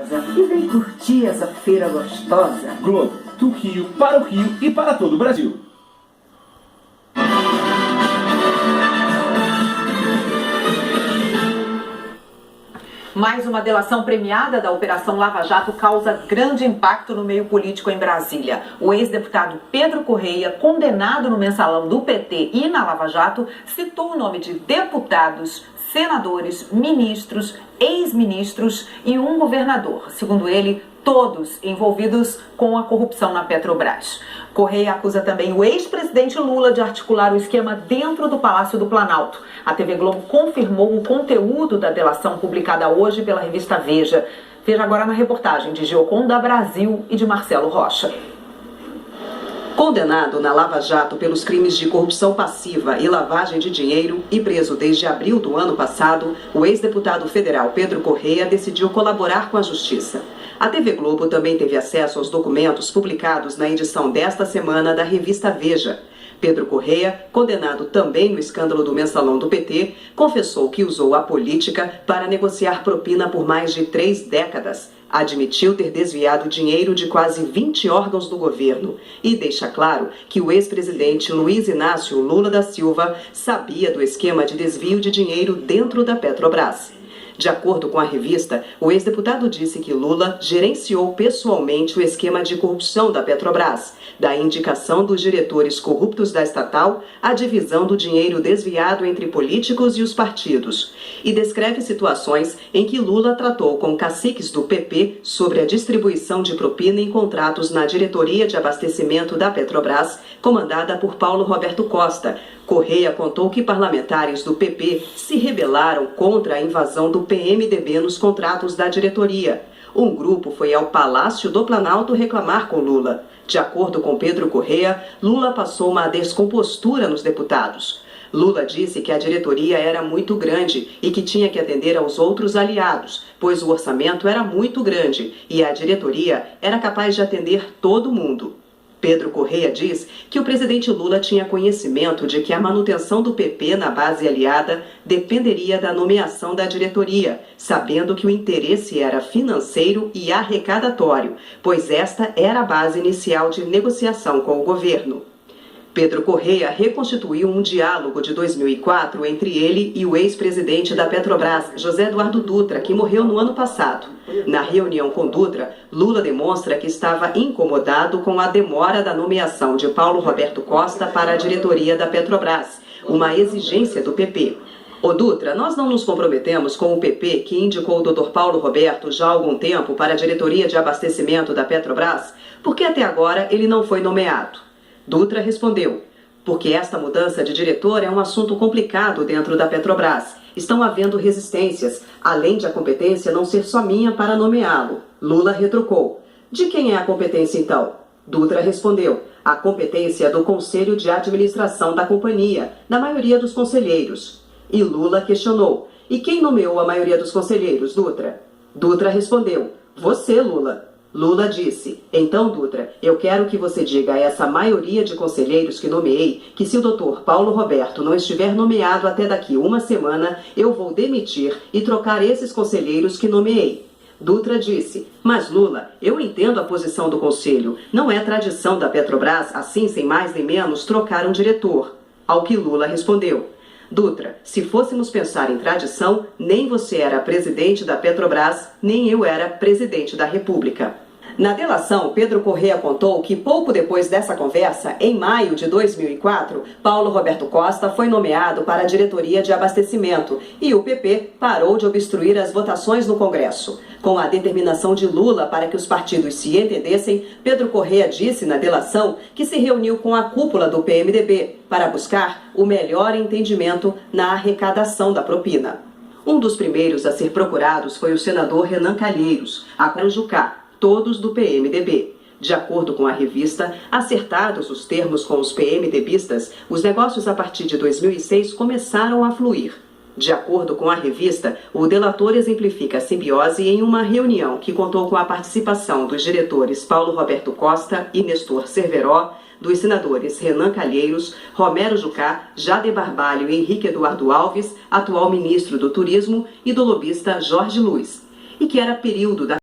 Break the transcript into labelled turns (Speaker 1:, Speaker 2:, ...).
Speaker 1: gostosa e vem curtir essa feira gostosa.
Speaker 2: Globo, do Rio, para o Rio e para todo o Brasil.
Speaker 3: Mais uma delação premiada da Operação Lava Jato causa grande impacto no meio político em Brasília. O ex-deputado Pedro Correia, condenado no mensalão do PT e na Lava Jato, citou o nome de deputados, senadores, ministros, ex-ministros e um governador. Segundo ele, todos envolvidos com a corrupção na Petrobras. Correia acusa também o ex-presidente Lula de articular o esquema dentro do Palácio do Planalto. A TV Globo confirmou o conteúdo da delação publicada hoje pela revista Veja. Veja agora na reportagem de Gioconda Brasil e de Marcelo Rocha.
Speaker 4: Condenado na Lava Jato pelos crimes de corrupção passiva e lavagem de dinheiro e preso desde abril do ano passado, o ex-deputado federal Pedro Correia decidiu colaborar com a Justiça. A TV Globo também teve acesso aos documentos publicados na edição desta semana da revista Veja. Pedro Correia, condenado também no escândalo do mensalão do PT, confessou que usou a política para negociar propina por mais de 3 décadas. Admitiu ter desviado dinheiro de quase 20 órgãos do governo e deixa claro que o ex-presidente Luiz Inácio Lula da Silva sabia do esquema de desvio de dinheiro dentro da Petrobras. De acordo com a revista, o ex-deputado disse que Lula gerenciou pessoalmente o esquema de corrupção da Petrobras, da indicação dos diretores corruptos da estatal à divisão do dinheiro desviado entre políticos e os partidos, e descreve situações em que Lula tratou com caciques do PP sobre a distribuição de propina em contratos na diretoria de abastecimento da Petrobras, comandada por Paulo Roberto Costa. Correia contou que parlamentares do PP se rebelaram contra a invasão do PMDB nos contratos da diretoria. Um grupo foi ao Palácio do Planalto reclamar com Lula. De acordo com Pedro Correia, Lula passou uma descompostura nos deputados. Lula disse que a diretoria era muito grande e que tinha que atender aos outros aliados, pois o orçamento era muito grande e a diretoria era capaz de atender todo mundo. Pedro Correia diz que o presidente Lula tinha conhecimento de que a manutenção do PP na base aliada dependeria da nomeação da diretoria, sabendo que o interesse era financeiro e arrecadatório, pois esta era a base inicial de negociação com o governo. Pedro Correia reconstituiu um diálogo de 2004 entre ele e o ex-presidente da Petrobras, José Eduardo Dutra, que morreu no ano passado. Na reunião com Dutra, Lula demonstra que estava incomodado com a demora da nomeação de Paulo Roberto Costa para a diretoria da Petrobras, uma exigência do PP. Ô Dutra, nós não nos comprometemos com o PP, que indicou o Dr. Paulo Roberto já há algum tempo para a diretoria de abastecimento da Petrobras, porque até agora ele não foi nomeado. Dutra respondeu, porque esta mudança de diretor é um assunto complicado dentro da Petrobras. Estão havendo resistências, além de a competência não ser só minha para nomeá-lo. Lula retrucou. De quem é a competência então? Dutra respondeu, a competência é do Conselho de Administração da companhia, da maioria dos conselheiros. E Lula questionou, e quem nomeou a maioria dos conselheiros, Dutra? Dutra respondeu, você, Lula. Lula disse, então, Dutra, eu quero que você diga a essa maioria de conselheiros que nomeei que se o Dr. Paulo Roberto não estiver nomeado até daqui uma semana, eu vou demitir e trocar esses conselheiros que nomeei. Dutra disse, mas Lula, eu entendo a posição do Conselho. Não é tradição da Petrobras, assim sem mais nem menos, trocar um diretor. Ao que Lula respondeu, Dutra, se fôssemos pensar em tradição, nem você era presidente da Petrobras, nem eu era presidente da República. Na delação, Pedro Correia contou que pouco depois dessa conversa, em maio de 2004, Paulo Roberto Costa foi nomeado para a diretoria de abastecimento e o PP parou de obstruir as votações no Congresso. Com a determinação de Lula para que os partidos se entendessem, Pedro Correia disse na delação que se reuniu com a cúpula do PMDB para buscar o melhor entendimento na arrecadação da propina. Um dos primeiros a ser procurados foi o senador Renan Calheiros, a Jucá, todos do PMDB. De acordo com a revista, acertados os termos com os PMDBistas, os negócios a partir de 2006 começaram a fluir. De acordo com a revista, o delator exemplifica a simbiose em uma reunião que contou com a participação dos diretores Paulo Roberto Costa e Nestor Cerveró, dos senadores Renan Calheiros, Romero Jucá, Jader Barbalho e Henrique Eduardo Alves, atual ministro do Turismo, e do lobista Jorge Luiz, e que era período da